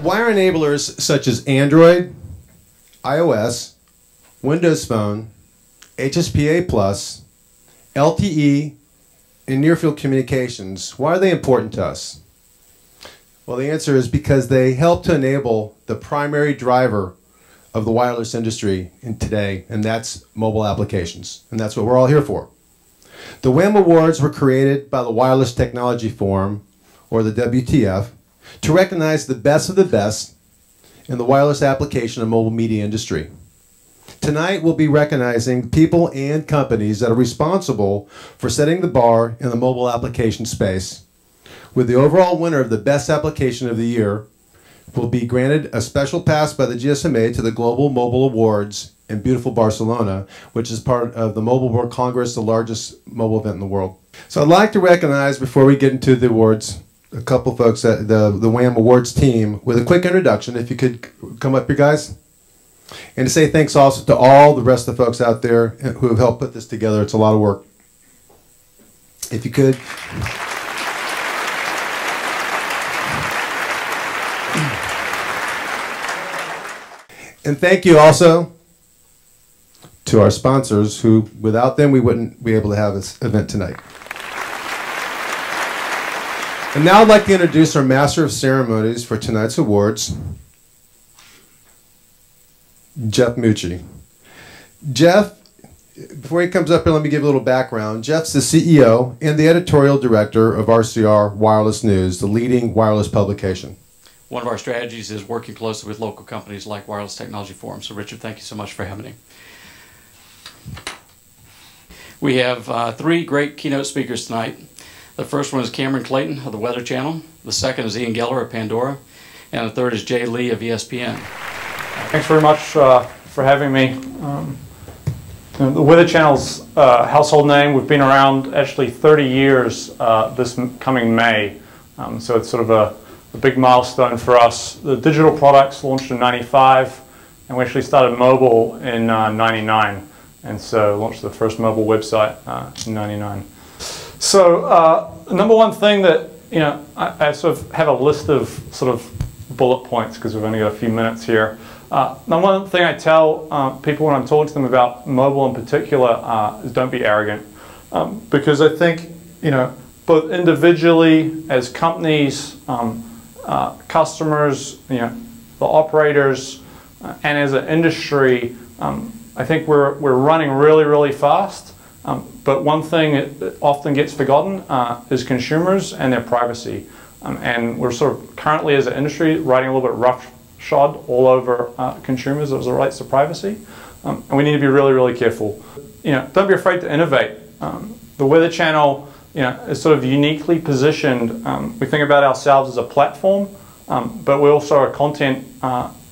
Wire enablers such as Android, iOS, Windows Phone, HSPA+, LTE, and near-field communications, why are they important to us? Well, the answer is because they help to enable the primary driver of the wireless industry in today, and that's mobile applications. And that's what we're all here for. The WAMM Awards were created by the Wireless Technology Forum, or the WTF, to recognize the best of the best in the wireless application and mobile media industry. Tonight, we'll be recognizing people and companies that are responsible for setting the bar in the mobile application space. With the overall winner of the Best Application of the Year, will be granted a special pass by the GSMA to the Global Mobile Awards in beautiful Barcelona, which is part of the Mobile World Congress, the largest mobile event in the world. So I'd like to recognize, before we get into the awards, a couple folks at the WAMM Awards team with a quick introduction, if you could come up here, guys. And to say thanks also to all the rest of the folks out there who have helped put this together. It's a lot of work. If you could. And thank you also to our sponsors who, without them, we wouldn't be able to have this event tonight. And now I'd like to introduce our Master of Ceremonies for tonight's awards, Jeff Mucci. Jeff, before he comes up here, let me give a little background. Jeff's the CEO and the editorial director of RCR Wireless News, the leading wireless publication. One of our strategies is working closely with local companies like Wireless Technology Forum. So Richard, thank you so much for having me. We have 3 great keynote speakers tonight. The first one is Cameron Clayton of the Weather Channel. The second is Ian Geller of Pandora. And the third is Jay Lee of ESPN. Thanks very much for having me. The Weather Channel's household name. We've been around actually 30 years this coming May. So it's sort of a big milestone for us. The digital products launched in '95, and we actually started mobile in '99, and so launched the first mobile website in '99. So the number one thing that, I sort of have a list of sort of bullet points because we've only got a few minutes here. Number one thing I tell people when I'm talking to them about mobile in particular is don't be arrogant, because I think both individually as companies, customers, the operators, and as an industry, I think we're running really, really fast. But one thing that often gets forgotten is consumers and their privacy. And we're sort of currently as an industry riding a little bit roughshod all over consumers as it relates to privacy. And we need to be really, really careful. Don't be afraid to innovate. The Weather Channel is sort of uniquely positioned. We think about ourselves as a platform, but we're also a content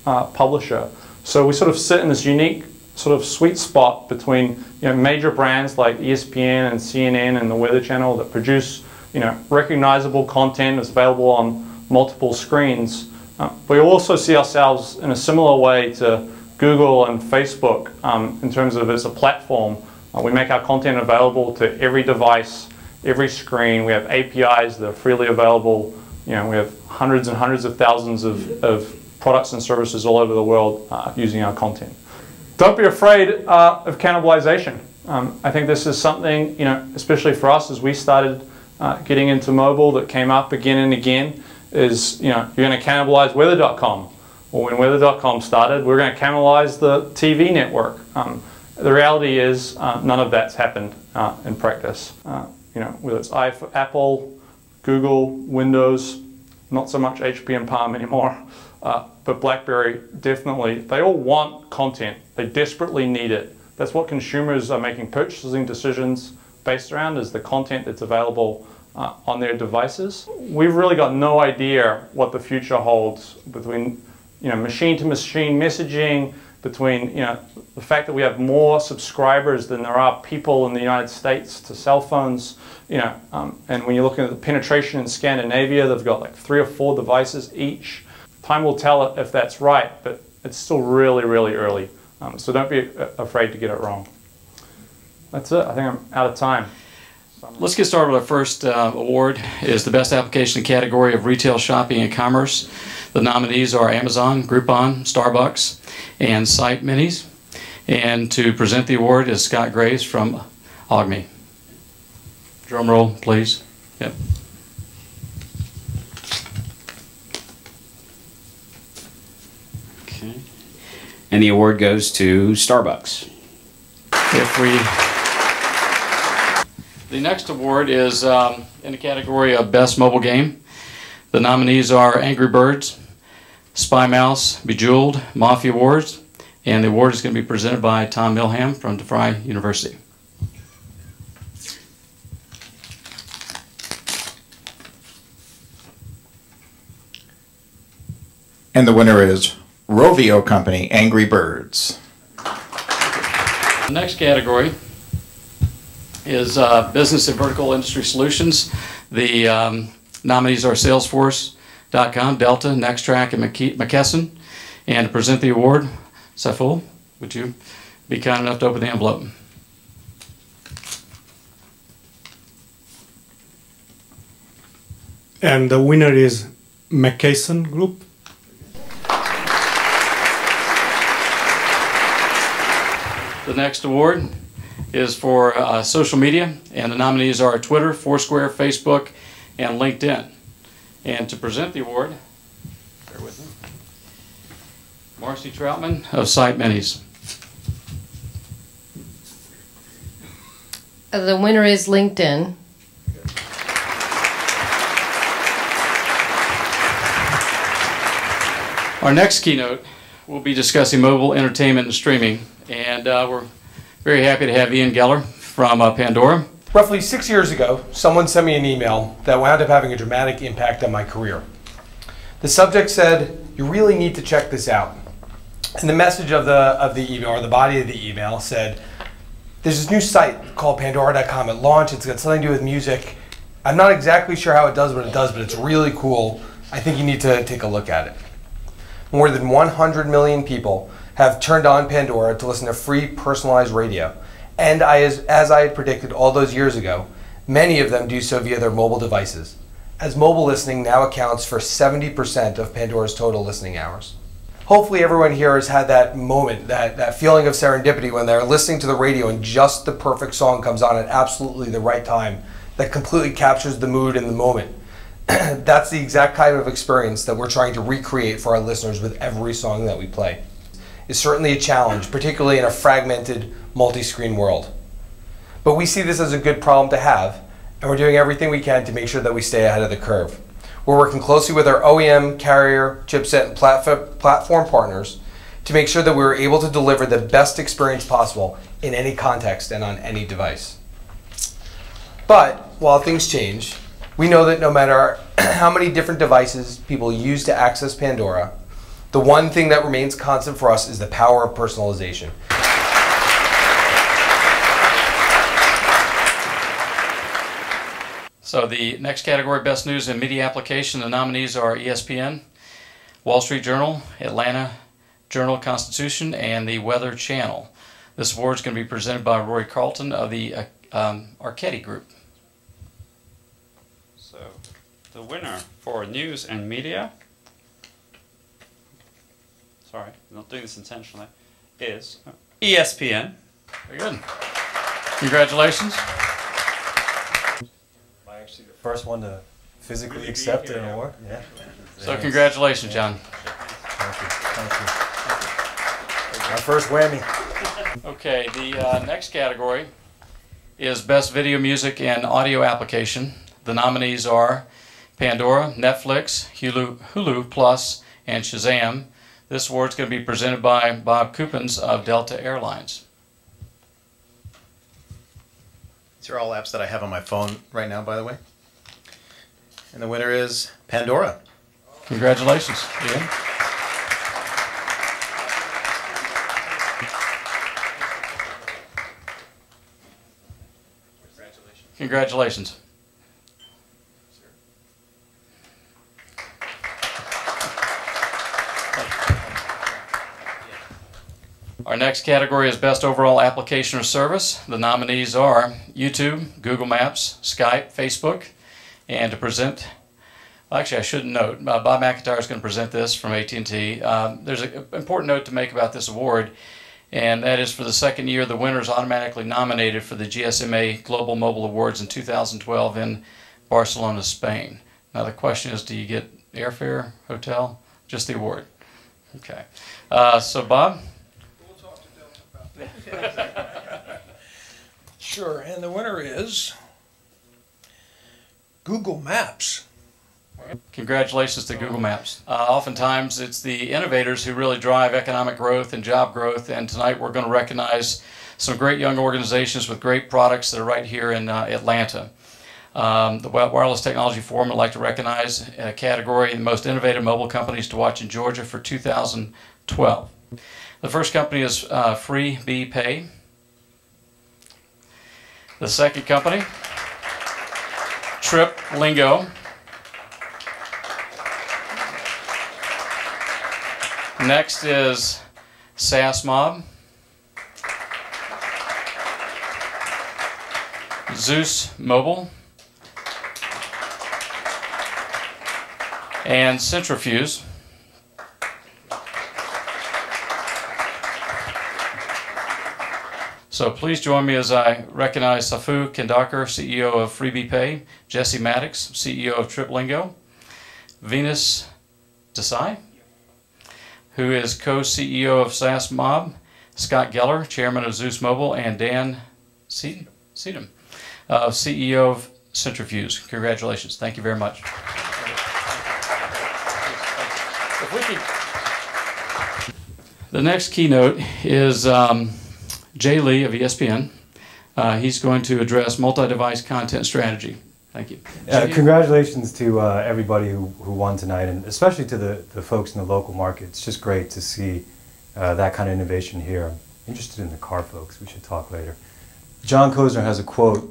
publisher. So we sort of sit in this unique sort of sweet spot between major brands like ESPN and CNN and the Weather Channel that produce recognizable content that's available on multiple screens. We also see ourselves in a similar way to Google and Facebook in terms of as a platform. We make our content available to every device, every screen. We have APIs that are freely available. We have hundreds and hundreds of thousands of products and services all over the world using our content. Don't be afraid of cannibalization. I think this is something, especially for us as we started getting into mobile, that came up again and again, is you're going to cannibalize weather.com. Well, when weather.com started, we're going to cannibalize the TV network. The reality is none of that's happened in practice. Whether it's Apple, Google, Windows, not so much HP and Palm anymore, but BlackBerry, definitely. They all want content. They desperately need it. That's what consumers are making purchasing decisions based around, is the content that's available on their devices. We've really got no idea what the future holds between machine-to-machine messaging, between the fact that we have more subscribers than there are people in the United States to cell phones, and when you're looking at the penetration in Scandinavia, they've got like 3 or 4 devices each. Time will tell if that's right, but it's still really, really early. So don't be afraid to get it wrong. That's it. I think I'm out of time. Let's get started with our first award. Is the Best Application category of Retail, Shopping, and Commerce. The nominees are Amazon, Groupon, Starbucks, and Site Minis. And to present the award is Scott Graves from AUGME. Drum roll, please. Yep. Okay. And the award goes to Starbucks. The next award is in the category of Best Mobile Game. The nominees are Angry Birds, Spy Mouse, Bejeweled, Mafia Wars, and the award is going to be presented by Tom Milham from DeVry University. And the winner is Rovio Company, Angry Birds. The next category is Business and Vertical Industry Solutions. The nominees are Salesforce.com, Delta, Nextrack, and McKesson. And to present the award, Saiful, would you be kind enough to open the envelope? And the winner is McKesson Group. The next award is for social media, and the nominees are Twitter, Foursquare, Facebook, and LinkedIn. And to present the award, bear with me, Marcy Troutman of Site Minis. The winner is LinkedIn. Our next keynote will be discussing mobile entertainment and streaming, and we're very happy to have Ian Geller from Pandora. Roughly 6 years ago, someone sent me an email that wound up having a dramatic impact on my career. The subject said, "You really need to check this out." And the message of the email, or the body of the email, said, "There's this new site called Pandora.com. It launched. It's got something to do with music. I'm not exactly sure how it does what it does, but it's really cool. I think you need to take a look at it." More than 100 million people have turned on Pandora to listen to free personalized radio. And as I had predicted all those years ago, many of them do so via their mobile devices, as mobile listening now accounts for 70% of Pandora's total listening hours. Hopefully everyone here has had that moment, that feeling of serendipity when they're listening to the radio and just the perfect song comes on at absolutely the right time that completely captures the mood in the moment. That's the exact kind of experience that we're trying to recreate for our listeners with every song that we play. It's certainly a challenge, particularly in a fragmented, multi-screen world. But we see this as a good problem to have, and we're doing everything we can to make sure that we stay ahead of the curve. We're working closely with our OEM, carrier, chipset, and platform partners to make sure that we're able to deliver the best experience possible in any context and on any device. But while things change, we know that no matter how many different devices people use to access Pandora, the one thing that remains constant for us is the power of personalization. So the next category, Best News and Media Application, the nominees are ESPN, Wall Street Journal, Atlanta Journal-Constitution, and the Weather Channel. This award is going to be presented by Roy Carlton of the Archetti Group. So the winner for News and Media, sorry, I'm not doing this intentionally, is ESPN. Very good. Congratulations. I'm actually the first one to physically accept an award. Yeah. So congratulations, John. Thank you. Thank you. My first whammy. Okay, the next category is Best Video, Music, and Audio Application. The nominees are Pandora, Netflix, Hulu Plus, and Shazam. This award is going to be presented by Bob Coupens of Delta Airlines. These are all apps that I have on my phone right now, by the way. And the winner is Pandora. Congratulations, Ian. Congratulations. Our next category is Best Overall Application or Service. The nominees are YouTube, Google Maps, Skype, Facebook. And to present Actually, I should note, Bob McIntyre is going to present this from AT&T. There's an important note to make about this award, and that is for the second year, the winner is automatically nominated for the GSMA Global Mobile Awards in 2012 in Barcelona, Spain. Now the question is, do you get airfare, hotel, just the award? Okay. So Bob? We'll talk to Delta about that. Sure, and the winner is Google Maps. Congratulations to Google Maps. Oftentimes it's the innovators who really drive economic growth and job growth, and tonight we're going to recognize some great young organizations with great products that are right here in Atlanta. The Wireless Technology Forum would like to recognize a category, the most innovative mobile companies to watch in Georgia for 2012. The first company is FreeBPay. The second company, TripLingo. Next is SAS Mob, Zeus Mobile, and Centrifuge. So please join me as I recognize Safu Kendakar, CEO of FreeBPay, Jesse Maddox, CEO of TripLingo, Venus Desai, who is co-CEO of SAS Mob, Scott Geller, chairman of Zeus Mobile, and Dan Seedham, CEO of Centrifuge. Congratulations. Thank you very much. If we could... The next keynote is Jay Lee of ESPN. He's going to address multi-device content strategy. Thank you. Congratulations to everybody who won tonight, and especially to the folks in the local market. It's just great to see that kind of innovation here. I'm interested in the car folks. We should talk later. John Kozner has a quote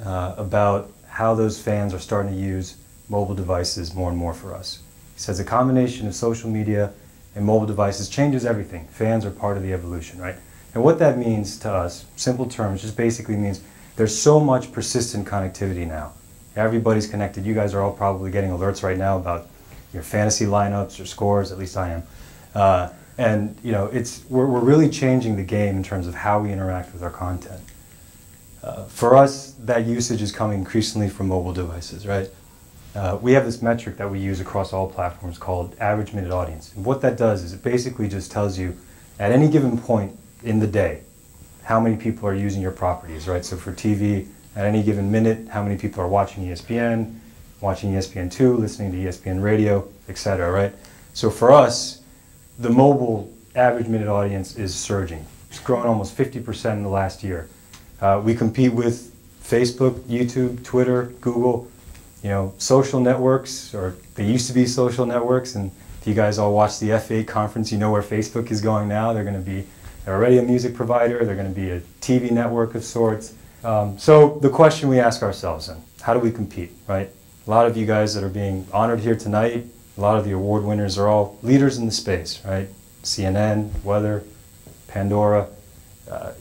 about how those fans are starting to use mobile devices more and more for us. He says, a combination of social media and mobile devices changes everything. Fans are part of the evolution, right? And what that means to us, simple terms, just basically means there's so much persistent connectivity now. Everybody's connected. You guys are all probably getting alerts right now about your fantasy lineups or scores, at least I am. And you know, we're really changing the game in terms of how we interact with our content. For us, that usage is coming increasingly from mobile devices, right? We have this metric that we use across all platforms called average minute audience. And what that does is it basically just tells you at any given point in the day how many people are using your properties, right? So for TV, at any given minute, how many people are watching ESPN, watching ESPN2, listening to ESPN radio, etc., right? So for us, the mobile average minute audience is surging. It's grown almost 50% in the last year. We compete with Facebook, YouTube, Twitter, Google, you know, social networks, or they used to be social networks, and if you guys all watch the F8 conference, you know where Facebook is going now. They're already a music provider, they're going to be a TV network of sorts. So the question we ask ourselves then, how do we compete, right? A lot of you guys that are being honored here tonight, a lot of the award winners are all leaders in the space, right? CNN, Weather, Pandora.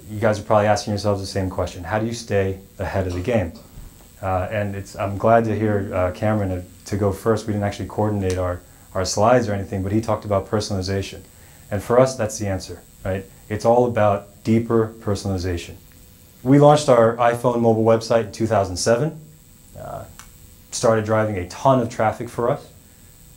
You guys are probably asking yourselves the same question. How do you stay ahead of the game? And I'm glad to hear Cameron to go first. We didn't actually coordinate our slides or anything, but he talked about personalization. And for us, that's the answer, right? It's all about deeper personalization. We launched our iPhone mobile website in 2007, started driving a ton of traffic for us,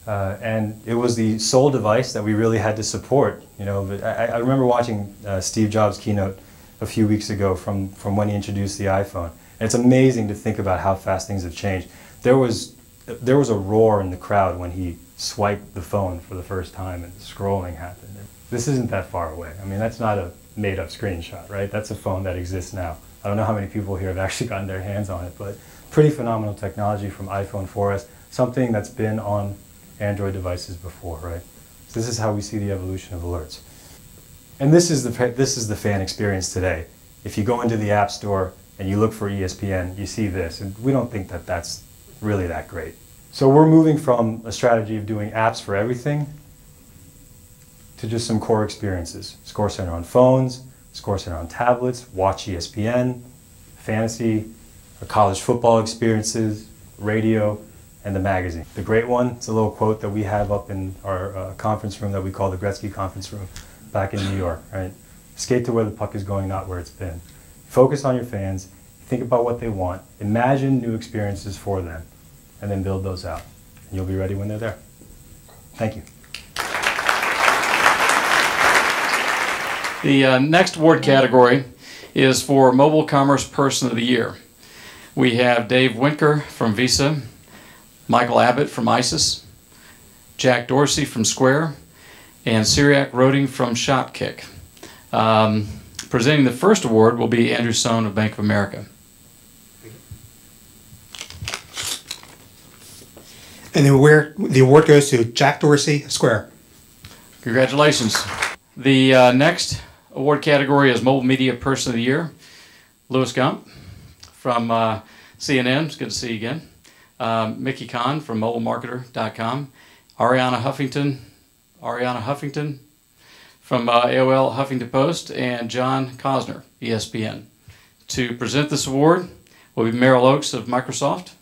and it was the sole device that we really had to support. You know, but I remember watching Steve Jobs' keynote a few weeks ago from when he introduced the iPhone. And it's amazing to think about how fast things have changed. There was a roar in the crowd when he swiped the phone for the first time and scrolling happened. This isn't that far away. I mean, that's not a made-up screenshot, right? That's a phone that exists now. I don't know how many people here have actually gotten their hands on it, but pretty phenomenal technology from iPhone 4S, something that's been on Android devices before, right? So this is how we see the evolution of alerts. And this is the fan experience today. If you go into the App Store and you look for ESPN, you see this, and we don't think that that's really that great. So we're moving from a strategy of doing apps for everything to just some core experiences. Score Center on phones, Score Center on tablets, Watch ESPN, fantasy, college football experiences, radio, and the magazine. The great one, it's a little quote that we have up in our conference room that we call the Gretzky conference room back in New York, right? Skate to where the puck is going, not where it's been. Focus on your fans, think about what they want, imagine new experiences for them, and then build those out. And you'll be ready when they're there. Thank you. The next award category is for Mobile Commerce Person of the Year. We have Dave Winker from Visa, Michael Abbott from ISIS, Jack Dorsey from Square, and Cyriac Roding from Shopkick. Presenting the first award will be Andrew Sohn of Bank of America. And the award goes to Jack Dorsey, Square. Congratulations. The next award category is Mobile Media Person of the Year. Louis Gump from CNN, it's good to see you again. Mickey Kahn from MobileMarketer.com. Ariana Huffington from AOL Huffington Post, and John Cosner, ESPN. To present this award will be Merrill Oaks of Microsoft.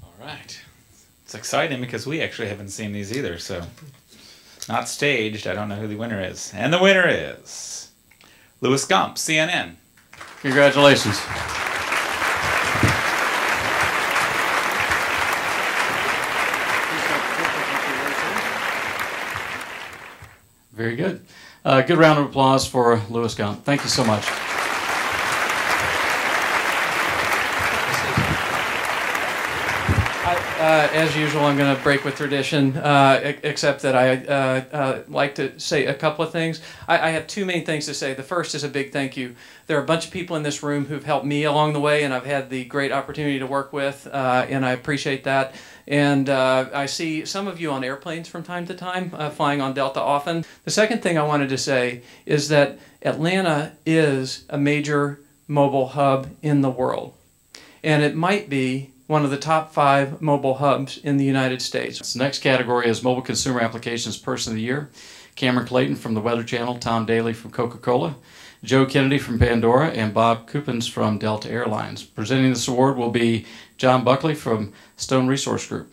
All right. It's exciting because we actually haven't seen these either, so not staged. I don't know who the winner is. And the winner is Louis Gump, CNN. Congratulations. Very good. Good round of applause for Louis Gump. Thank you so much. As usual, I'm going to break with tradition, except that I like to say a couple of things. I have two main things to say. The first is a big thank you. There are a bunch of people in this room who've helped me along the way, and I've had the great opportunity to work with, and I appreciate that. And I see some of you on airplanes from time to time, flying on Delta often. The second thing I wanted to say is that Atlanta is a major mobile hub in the world, and it might be one of the top 5 mobile hubs in the United States. The next category is Mobile Consumer Applications Person of the Year. Cameron Clayton from the Weather Channel, Tom Daly from Coca-Cola, Joe Kennedy from Pandora, and Bob Coupens from Delta Airlines. Presenting this award will be John Buckley from Stone Resource Group.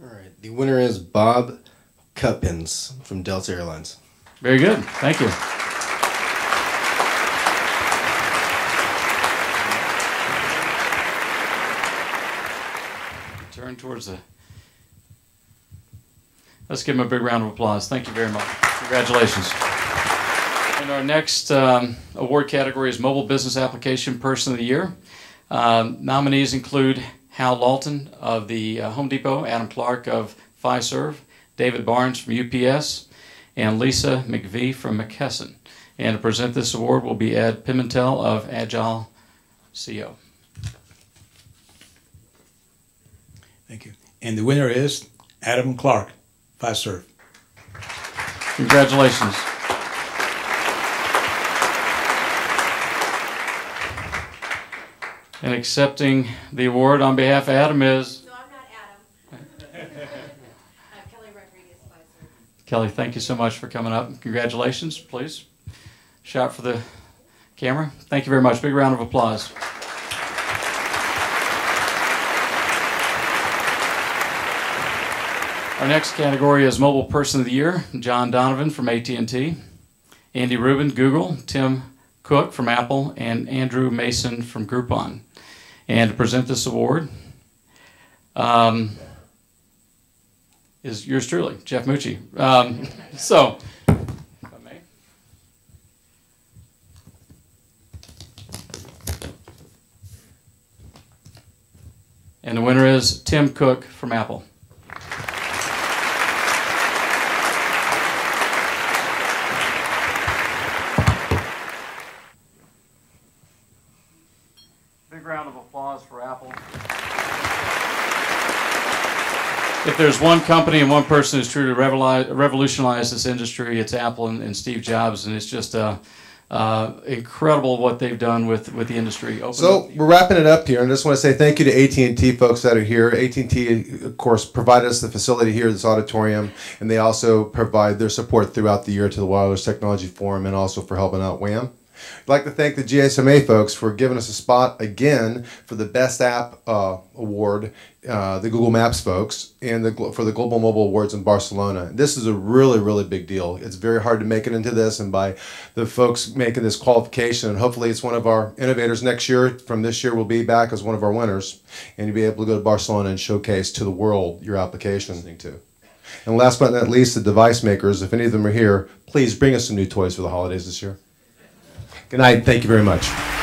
All right, the winner is Bob Coupens from Delta Airlines. Very good, thank you. Turn towards the... Let's give him a big round of applause. Thank you very much. Congratulations. And our next award category is Mobile Business Application Person of the Year. Nominees include Hal Lawton of the Home Depot, Adam Clark of Fiserv, David Barnes from UPS, and Lisa McVie from McKesson. And to present this award will be Ed Pimentel of Agile CO. Thank you. And the winner is Adam Clark, Fiserv. Congratulations. And accepting the award on behalf of Adam is... No, I'm not Adam. Kelly Rodriguez, Fiserv. Kelly, thank you so much for coming up. Congratulations, please. Shot for the camera. Thank you very much. Big round of applause. Our next category is Mobile Person of the Year. John Donovan from AT&T, Andy Rubin, Google, Tim Cook from Apple, and Andrew Mason from Groupon. And to present this award is yours truly, Jeff Mucci. So, if I may. And the winner is Tim Cook from Apple. Big round of applause for Apple. If there's one company and one person who's truly revolutionized this industry, it's Apple and Steve Jobs, and it's just incredible what they've done with the industry. So we're wrapping it up here, and I just want to say thank you to AT&T folks that are here. AT&T, of course, provided us the facility here, this auditorium, and they also provide their support throughout the year to the Wireless Technology Forum and also for helping out WAMM. I'd like to thank the GSMA folks for giving us a spot again for the Best App Award, the Google Maps folks, and for the Global Mobile Awards in Barcelona. This is a really, really big deal. It's very hard to make it into this, and by the folks making this qualification, and hopefully it's one of our innovators next year, from this year will be back as one of our winners, and you'll be able to go to Barcelona and showcase to the world your application. And last but not least, the device makers, if any of them are here, please bring us some new toys for the holidays this year. Good night. Thank you very much.